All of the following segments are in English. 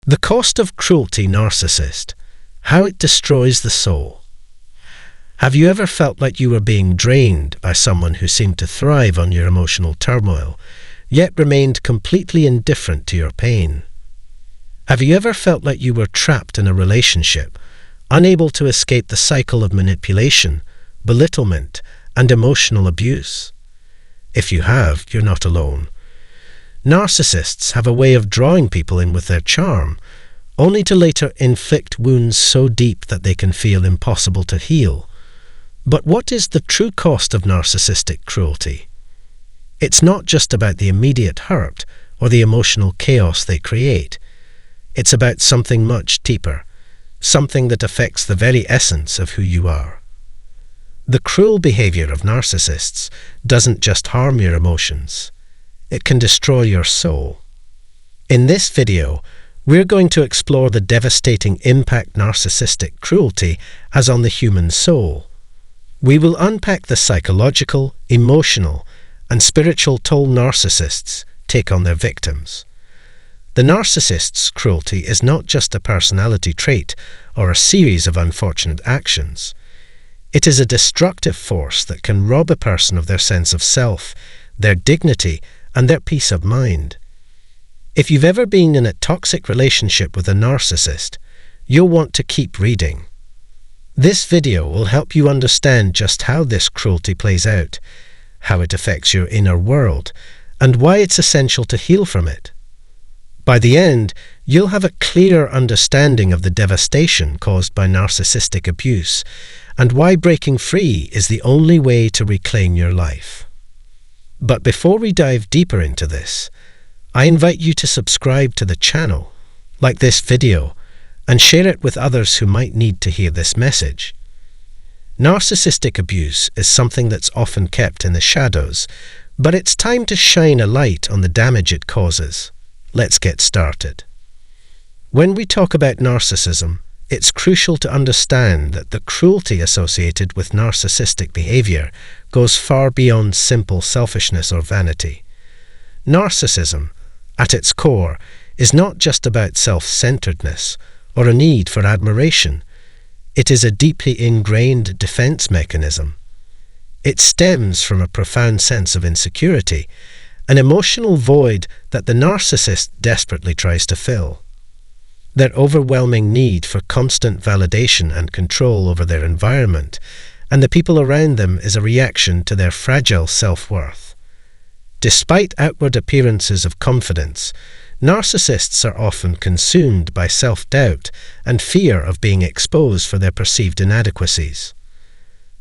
The cost of cruelty narcissist, how it destroys the soul. Have you ever felt like you were being drained by someone who seemed to thrive on your emotional turmoil, yet remained completely indifferent to your pain? Have you ever felt like you were trapped in a relationship, unable to escape the cycle of manipulation, belittlement, and emotional abuse? If you have, you're not alone. Narcissists have a way of drawing people in with their charm, only to later inflict wounds so deep that they can feel impossible to heal. But what is the true cost of narcissistic cruelty? It's not just about the immediate hurt or the emotional chaos they create. It's about something much deeper, something that affects the very essence of who you are. The cruel behavior of narcissists doesn't just harm your emotions. It can destroy your soul. In this video, we're going to explore the devastating impact narcissistic cruelty has on the human soul. We will unpack the psychological, emotional, and spiritual toll narcissists take on their victims. The narcissist's cruelty is not just a personality trait or a series of unfortunate actions. It is a destructive force that can rob a person of their sense of self, their dignity, and their peace of mind. If you've ever been in a toxic relationship with a narcissist, you'll want to keep reading. This video will help you understand just how this cruelty plays out, how it affects your inner world, and why it's essential to heal from it. By the end, you'll have a clearer understanding of the devastation caused by narcissistic abuse, and why breaking free is the only way to reclaim your life. But before we dive deeper into this, I invite you to subscribe to the channel, like this video, and share it with others who might need to hear this message. Narcissistic abuse is something that's often kept in the shadows, but it's time to shine a light on the damage it causes. Let's get started. When we talk about narcissism, it's crucial to understand that the cruelty associated with narcissistic behavior goes far beyond simple selfishness or vanity. Narcissism, at its core, is not just about self-centeredness or a need for admiration. It is a deeply ingrained defense mechanism. It stems from a profound sense of insecurity, an emotional void that the narcissist desperately tries to fill. Their overwhelming need for constant validation and control over their environment and the people around them is a reaction to their fragile self-worth. Despite outward appearances of confidence, narcissists are often consumed by self-doubt and fear of being exposed for their perceived inadequacies.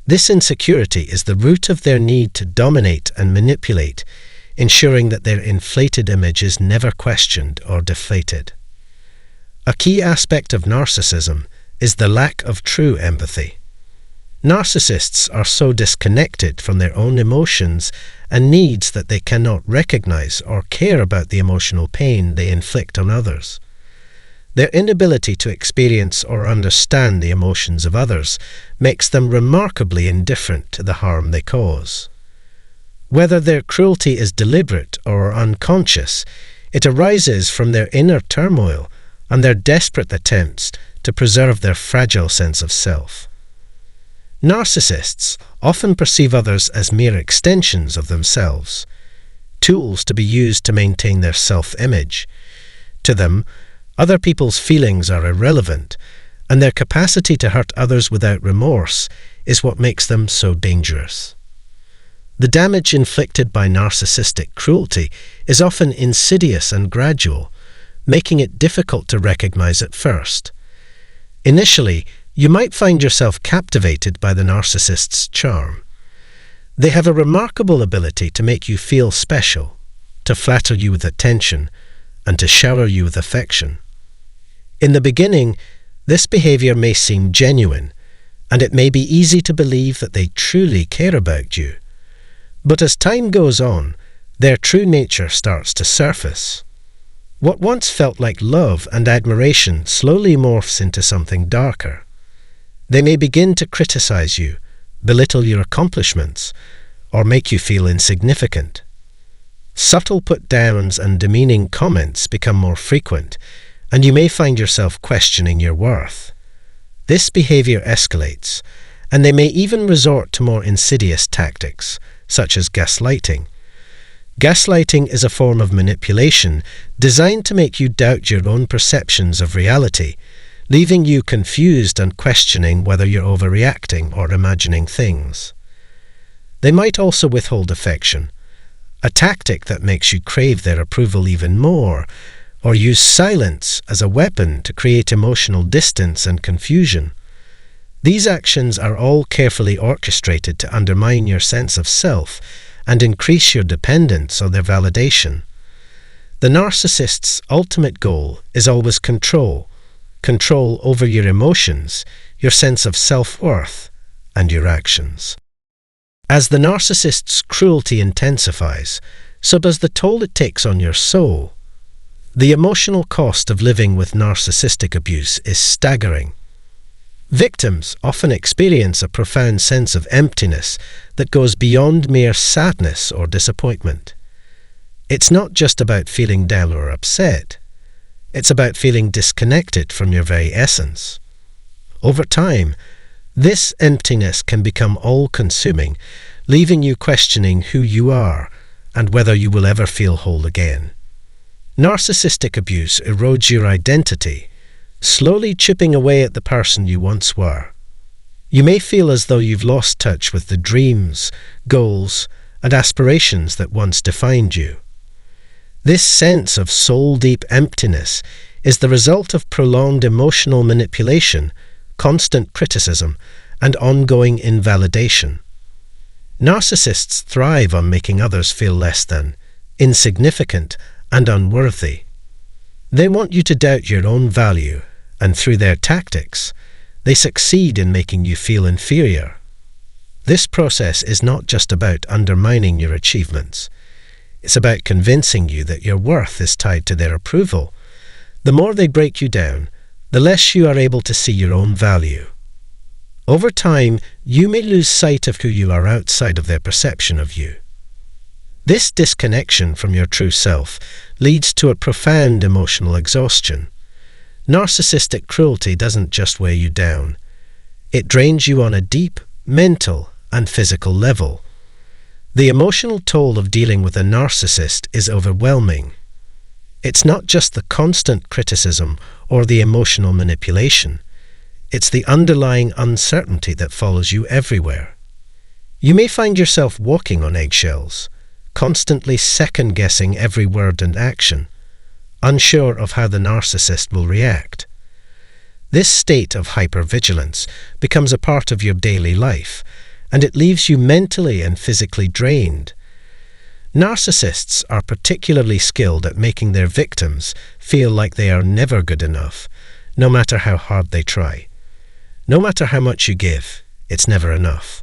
This insecurity is the root of their need to dominate and manipulate, ensuring that their inflated image is never questioned or deflated. A key aspect of narcissism is the lack of true empathy. Narcissists are so disconnected from their own emotions and needs that they cannot recognize or care about the emotional pain they inflict on others. Their inability to experience or understand the emotions of others makes them remarkably indifferent to the harm they cause. Whether their cruelty is deliberate or unconscious, it arises from their inner turmoil and their desperate attempts to preserve their fragile sense of self. Narcissists often perceive others as mere extensions of themselves, tools to be used to maintain their self-image. To them, other people's feelings are irrelevant, and their capacity to hurt others without remorse is what makes them so dangerous. The damage inflicted by narcissistic cruelty is often insidious and gradual, making it difficult to recognize at first. Initially, you might find yourself captivated by the narcissist's charm. They have a remarkable ability to make you feel special, to flatter you with attention, and to shower you with affection. In the beginning, this behavior may seem genuine, and it may be easy to believe that they truly care about you. But as time goes on, their true nature starts to surface. What once felt like love and admiration slowly morphs into something darker. They may begin to criticize you, belittle your accomplishments, or make you feel insignificant. Subtle put-downs and demeaning comments become more frequent, and you may find yourself questioning your worth. This behavior escalates, and they may even resort to more insidious tactics, such as gaslighting. Gaslighting is a form of manipulation designed to make you doubt your own perceptions of reality, leaving you confused and questioning whether you're overreacting or imagining things. They might also withhold affection, a tactic that makes you crave their approval even more, or use silence as a weapon to create emotional distance and confusion. These actions are all carefully orchestrated to undermine your sense of self and increase your dependence on their validation. The narcissist's ultimate goal is always control over your emotions, your sense of self-worth, and your actions. As the narcissist's cruelty intensifies, so does the toll it takes on your soul. The emotional cost of living with narcissistic abuse is staggering. Victims often experience a profound sense of emptiness that goes beyond mere sadness or disappointment. It's not just about feeling down or upset. It's about feeling disconnected from your very essence. Over time, this emptiness can become all-consuming, leaving you questioning who you are and whether you will ever feel whole again. Narcissistic abuse erodes your identity, slowly chipping away at the person you once were. You may feel as though you've lost touch with the dreams, goals, and aspirations that once defined you. This sense of soul-deep emptiness is the result of prolonged emotional manipulation, constant criticism, and ongoing invalidation. Narcissists thrive on making others feel less than, insignificant, and unworthy. They want you to doubt your own value, and through their tactics, they succeed in making you feel inferior. This process is not just about undermining your achievements. It's about convincing you that your worth is tied to their approval. The more they break you down, the less you are able to see your own value. Over time, you may lose sight of who you are outside of their perception of you. This disconnection from your true self leads to a profound emotional exhaustion. Narcissistic cruelty doesn't just weigh you down. It drains you on a deep, mental, and physical level. The emotional toll of dealing with a narcissist is overwhelming. It's not just the constant criticism or the emotional manipulation. It's the underlying uncertainty that follows you everywhere. You may find yourself walking on eggshells, constantly second-guessing every word and action, unsure of how the narcissist will react. This state of hypervigilance becomes a part of your daily life, and it leaves you mentally and physically drained. Narcissists are particularly skilled at making their victims feel like they are never good enough, no matter how hard they try. No matter how much you give, it's never enough.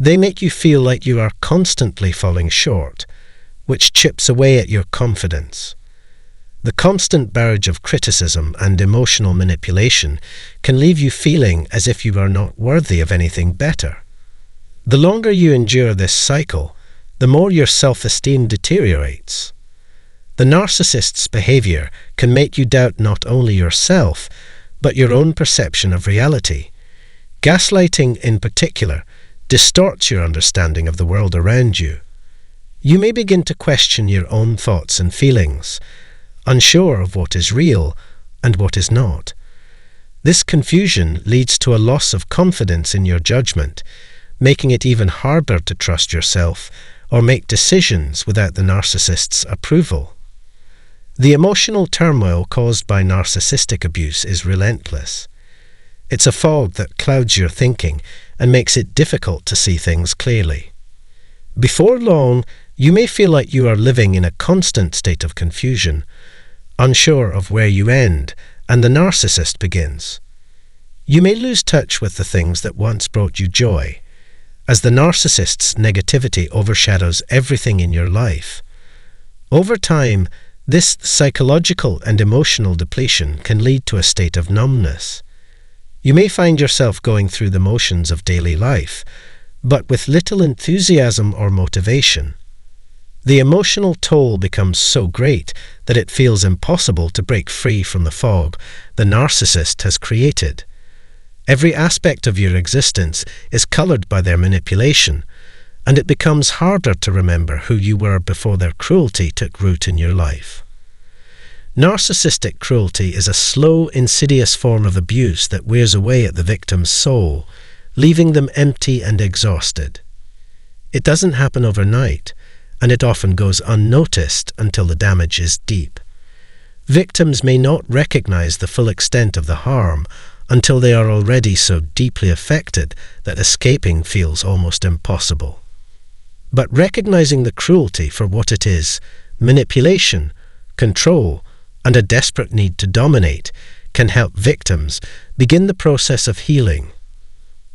They make you feel like you are constantly falling short, which chips away at your confidence. The constant barrage of criticism and emotional manipulation can leave you feeling as if you are not worthy of anything better. The longer you endure this cycle, the more your self-esteem deteriorates. The narcissist's behavior can make you doubt not only yourself, but your own perception of reality. Gaslighting, in particular, distorts your understanding of the world around you. You may begin to question your own thoughts and feelings, unsure of what is real and what is not. This confusion leads to a loss of confidence in your judgment, making it even harder to trust yourself or make decisions without the narcissist's approval. The emotional turmoil caused by narcissistic abuse is relentless. It's a fog that clouds your thinking and makes it difficult to see things clearly. Before long, you may feel like you are living in a constant state of confusion, unsure of where you end and the narcissist begins. You may lose touch with the things that once brought you joy, as the narcissist's negativity overshadows everything in your life. Over time, this psychological and emotional depletion can lead to a state of numbness. You may find yourself going through the motions of daily life, but with little enthusiasm or motivation. The emotional toll becomes so great that it feels impossible to break free from the fog the narcissist has created. Every aspect of your existence is colored by their manipulation, and it becomes harder to remember who you were before their cruelty took root in your life. Narcissistic cruelty is a slow, insidious form of abuse that wears away at the victim's soul, leaving them empty and exhausted. It doesn't happen overnight, and it often goes unnoticed until the damage is deep. Victims may not recognize the full extent of the harm until they are already so deeply affected that escaping feels almost impossible. But recognizing the cruelty for what it is, manipulation, control, and a desperate need to dominate, can help victims begin the process of healing.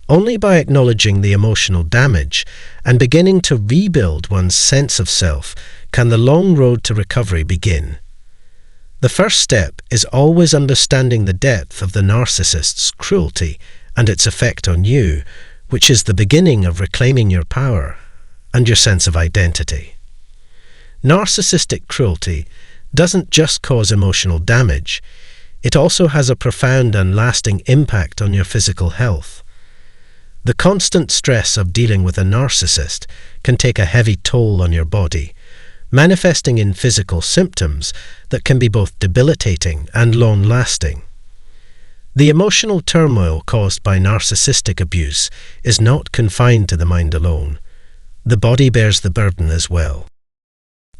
Only by acknowledging the emotional damage and beginning to rebuild one's sense of self can the long road to recovery begin. The first step is always understanding the depth of the narcissist's cruelty and its effect on you, which is the beginning of reclaiming your power and your sense of identity. Narcissistic cruelty doesn't just cause emotional damage, it also has a profound and lasting impact on your physical health. The constant stress of dealing with a narcissist can take a heavy toll on your body, manifesting in physical symptoms that can be both debilitating and long-lasting. The emotional turmoil caused by narcissistic abuse is not confined to the mind alone. The body bears the burden as well.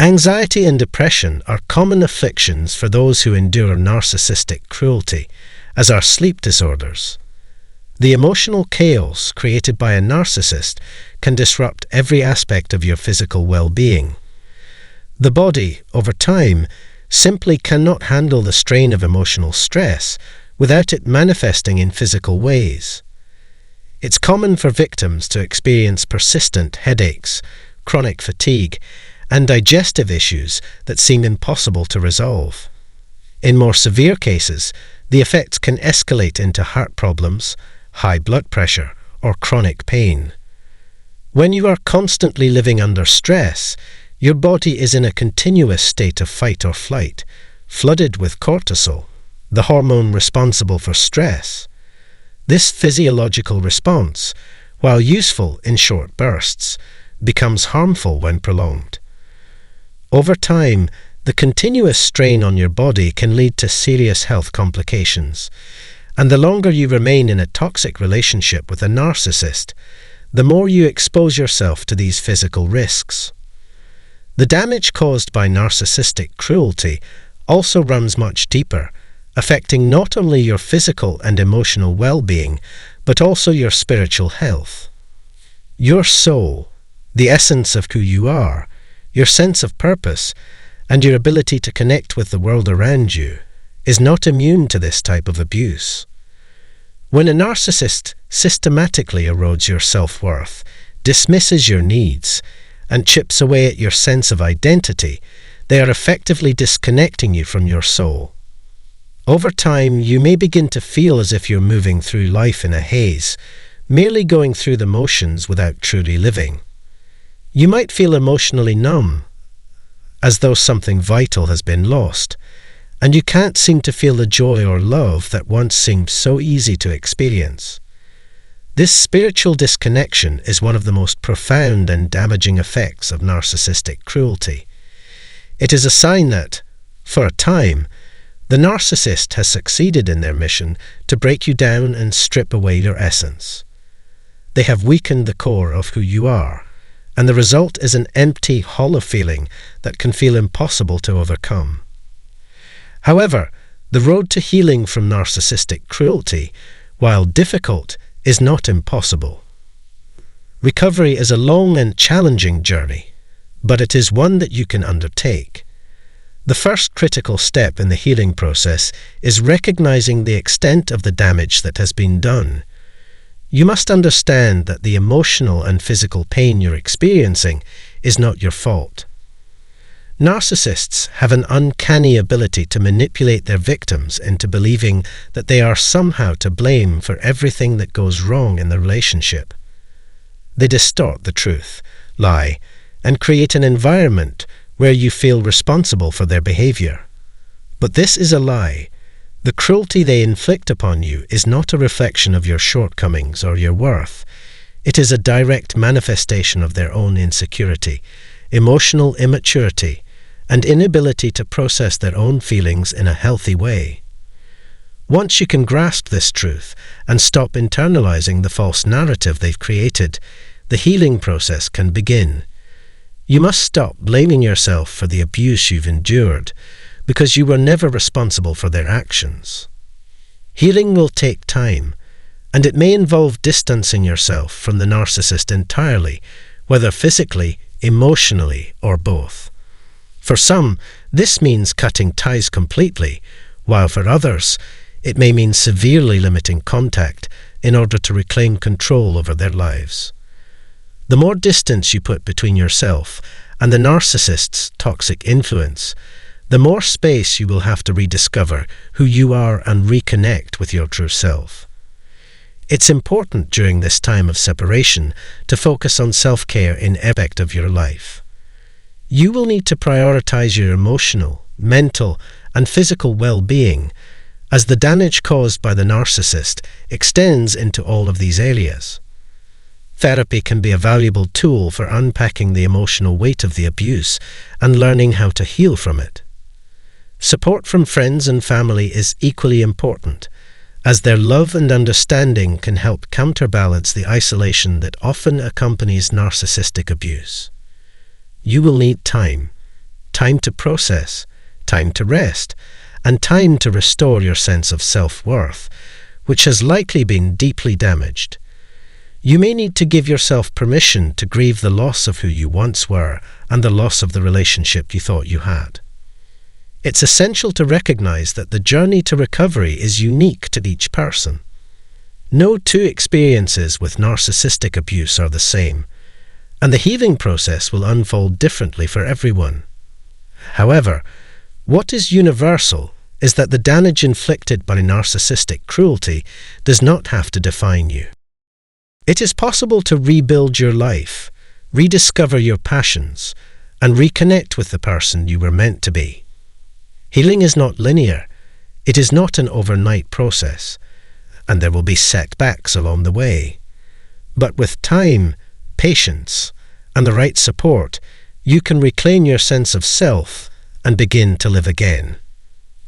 Anxiety and depression are common afflictions for those who endure narcissistic cruelty, as are sleep disorders. The emotional chaos created by a narcissist can disrupt every aspect of your physical well-being. The body, over time, simply cannot handle the strain of emotional stress without it manifesting in physical ways. It's common for victims to experience persistent headaches, chronic fatigue, and digestive issues that seem impossible to resolve. In more severe cases, the effects can escalate into heart problems, high blood pressure, or chronic pain. When you are constantly living under stress, your body is in a continuous state of fight or flight, flooded with cortisol, the hormone responsible for stress. This physiological response, while useful in short bursts, becomes harmful when prolonged. Over time, the continuous strain on your body can lead to serious health complications, and the longer you remain in a toxic relationship with a narcissist, the more you expose yourself to these physical risks. The damage caused by narcissistic cruelty also runs much deeper, affecting not only your physical and emotional well-being, but also your spiritual health. Your soul, the essence of who you are, your sense of purpose, and your ability to connect with the world around you, is not immune to this type of abuse. When a narcissist systematically erodes your self-worth, dismisses your needs, and chips away at your sense of identity, they are effectively disconnecting you from your soul. Over time, you may begin to feel as if you're moving through life in a haze, merely going through the motions without truly living. You might feel emotionally numb, as though something vital has been lost, and you can't seem to feel the joy or love that once seemed so easy to experience. This spiritual disconnection is one of the most profound and damaging effects of narcissistic cruelty. It is a sign that, for a time, the narcissist has succeeded in their mission to break you down and strip away your essence. They have weakened the core of who you are, and the result is an empty, hollow feeling that can feel impossible to overcome. However, the road to healing from narcissistic cruelty, while difficult, is not impossible. Recovery is a long and challenging journey, but it is one that you can undertake. The first critical step in the healing process is recognizing the extent of the damage that has been done. You must understand that the emotional and physical pain you're experiencing is not your fault. Narcissists have an uncanny ability to manipulate their victims into believing that they are somehow to blame for everything that goes wrong in the relationship. They distort the truth, lie, and create an environment where you feel responsible for their behavior. But this is a lie. The cruelty they inflict upon you is not a reflection of your shortcomings or your worth. It is a direct manifestation of their own insecurity, emotional immaturity, and inability to process their own feelings in a healthy way. Once you can grasp this truth and stop internalizing the false narrative they've created, the healing process can begin. You must stop blaming yourself for the abuse you've endured, because you were never responsible for their actions. Healing will take time, and it may involve distancing yourself from the narcissist entirely, whether physically, emotionally, or both. For some, this means cutting ties completely, while for others, it may mean severely limiting contact in order to reclaim control over their lives. The more distance you put between yourself and the narcissist's toxic influence, the more space you will have to rediscover who you are and reconnect with your true self. It's important during this time of separation to focus on self-care in every aspect of your life. You will need to prioritize your emotional, mental, and physical well-being, as the damage caused by the narcissist extends into all of these areas. Therapy can be a valuable tool for unpacking the emotional weight of the abuse and learning how to heal from it. Support from friends and family is equally important, as their love and understanding can help counterbalance the isolation that often accompanies narcissistic abuse. You will need time to process, time to rest, and time to restore your sense of self-worth, which has likely been deeply damaged. You may need to give yourself permission to grieve the loss of who you once were and the loss of the relationship you thought you had. It's essential to recognize that the journey to recovery is unique to each person. No two experiences with narcissistic abuse are the same, and the healing process will unfold differently for everyone. However, what is universal is that the damage inflicted by narcissistic cruelty does not have to define you. It is possible to rebuild your life, rediscover your passions, and reconnect with the person you were meant to be. Healing is not linear. It is not an overnight process, and there will be setbacks along the way. But with time, patience, and the right support, you can reclaim your sense of self and begin to live again.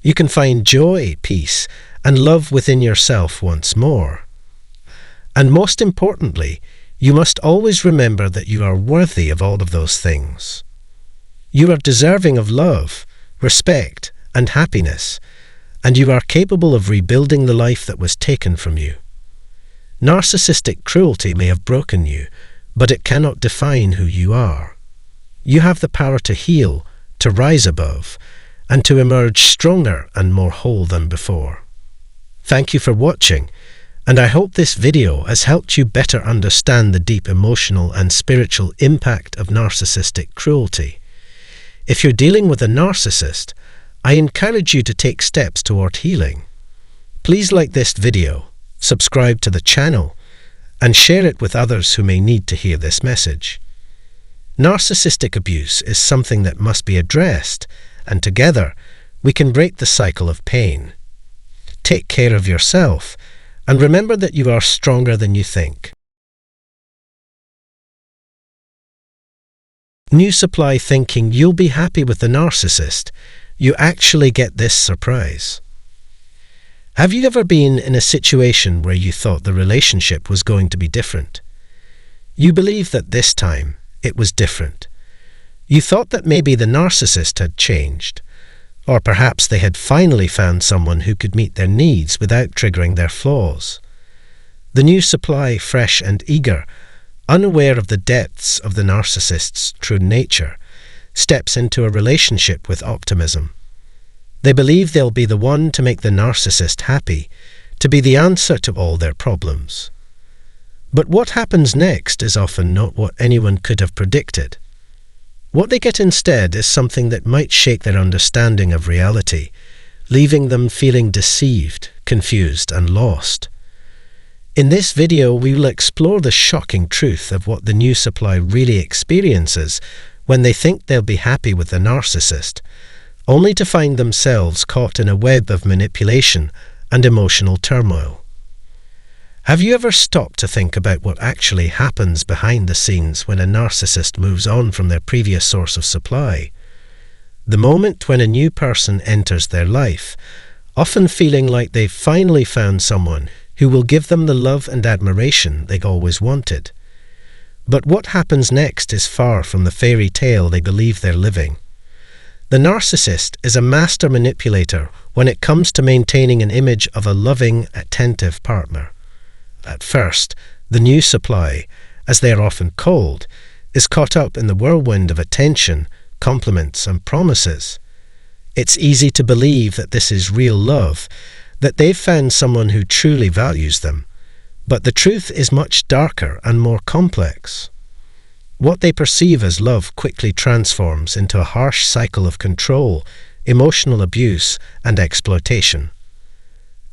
You can find joy, peace, and love within yourself once more. And most importantly, you must always remember that you are worthy of all of those things. You are deserving of love, respect, and happiness, and you are capable of rebuilding the life that was taken from you. Narcissistic cruelty may have broken you, but it cannot define who you are. You have the power to heal, to rise above, and to emerge stronger and more whole than before. Thank you for watching, and I hope this video has helped you better understand the deep emotional and spiritual impact of narcissistic cruelty. If you're dealing with a narcissist, I encourage you to take steps toward healing. Please like this video, subscribe to the channel, and share it with others who may need to hear this message. Narcissistic abuse is something that must be addressed, and together we can break the cycle of pain. Take care of yourself, and remember that you are stronger than you think. New supply thinking you'll be happy with the narcissist, you actually get this surprise. Have you ever been in a situation where you thought the relationship was going to be different? You believed that this time it was different. You thought that maybe the narcissist had changed, or perhaps they had finally found someone who could meet their needs without triggering their flaws. The new supply, fresh and eager, unaware of the depths of the narcissist's true nature, steps into a relationship with optimism. They believe they'll be the one to make the narcissist happy, to be the answer to all their problems. But what happens next is often not what anyone could have predicted. What they get instead is something that might shake their understanding of reality, leaving them feeling deceived, confused, and lost. In this video, we will explore the shocking truth of what the new supply really experiences when they think they'll be happy with the narcissist, only to find themselves caught in a web of manipulation and emotional turmoil. Have you ever stopped to think about what actually happens behind the scenes when a narcissist moves on from their previous source of supply? The moment when a new person enters their life, often feeling like they've finally found someone who will give them the love and admiration they've always wanted. But what happens next is far from the fairy tale they believe they're living. The narcissist is a master manipulator when it comes to maintaining an image of a loving, attentive partner. At first, the new supply, as they are often called, is caught up in the whirlwind of attention, compliments and promises. It's easy to believe that this is real love, that they've found someone who truly values them. But the truth is much darker and more complex. What they perceive as love quickly transforms into a harsh cycle of control, emotional abuse, and exploitation.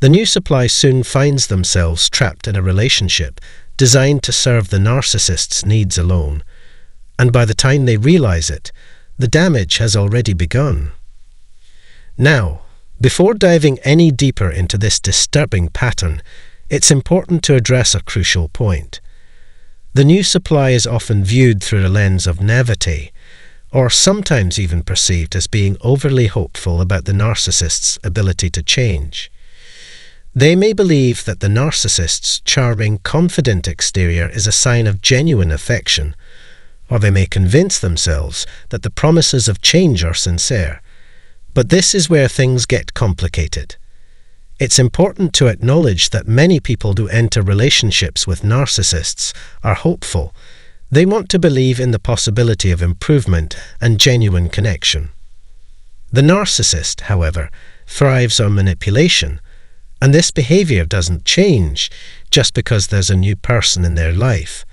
The new supply soon finds themselves trapped in a relationship designed to serve the narcissist's needs alone, and by the time they realize it, the damage has already begun. Now, before diving any deeper into this disturbing pattern, it's important to address a crucial point. The new supply is often viewed through a lens of naivete, or sometimes even perceived as being overly hopeful about the narcissist's ability to change. They may believe that the narcissist's charming, confident exterior is a sign of genuine affection, or they may convince themselves that the promises of change are sincere. But this is where things get complicated. It's important to acknowledge that many people who enter relationships with narcissists are hopeful. They want to believe in the possibility of improvement and genuine connection. The narcissist, however, thrives on manipulation, and this behavior doesn't change just because there's a new person in their life.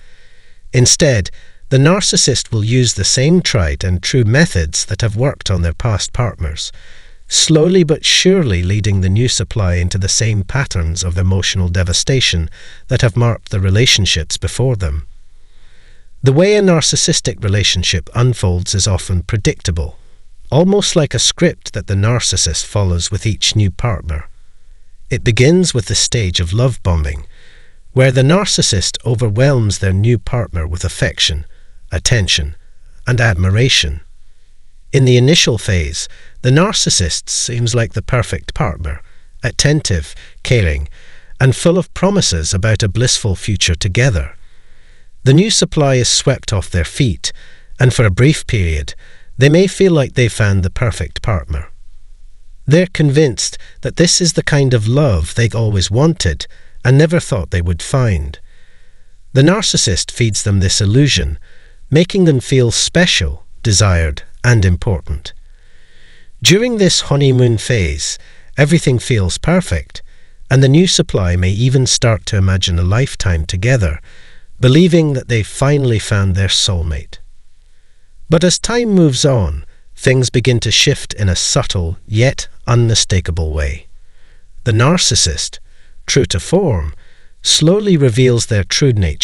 Instead, the narcissist will use the same tried and true methods that have worked on their past partners, slowly but surely leading the new supply into the same patterns of emotional devastation that have marked the relationships before them. The way a narcissistic relationship unfolds is often predictable, almost like a script that the narcissist follows with each new partner. It begins with the stage of love bombing, where the narcissist overwhelms their new partner with affection, attention, and admiration. In the initial phase, the narcissist seems like the perfect partner, attentive, caring, and full of promises about a blissful future together. The new supply is swept off their feet, and for a brief period, they may feel like they've found the perfect partner. They're convinced that this is the kind of love they've always wanted and never thought they would find. The narcissist feeds them this illusion, making them feel special, desired, and important. During this honeymoon phase, everything feels perfect, and the new supply may even start to imagine a lifetime together, believing that they've finally found their soulmate. But as time moves on, things begin to shift in a subtle yet unmistakable way. The narcissist, true to form, slowly reveals their true nature.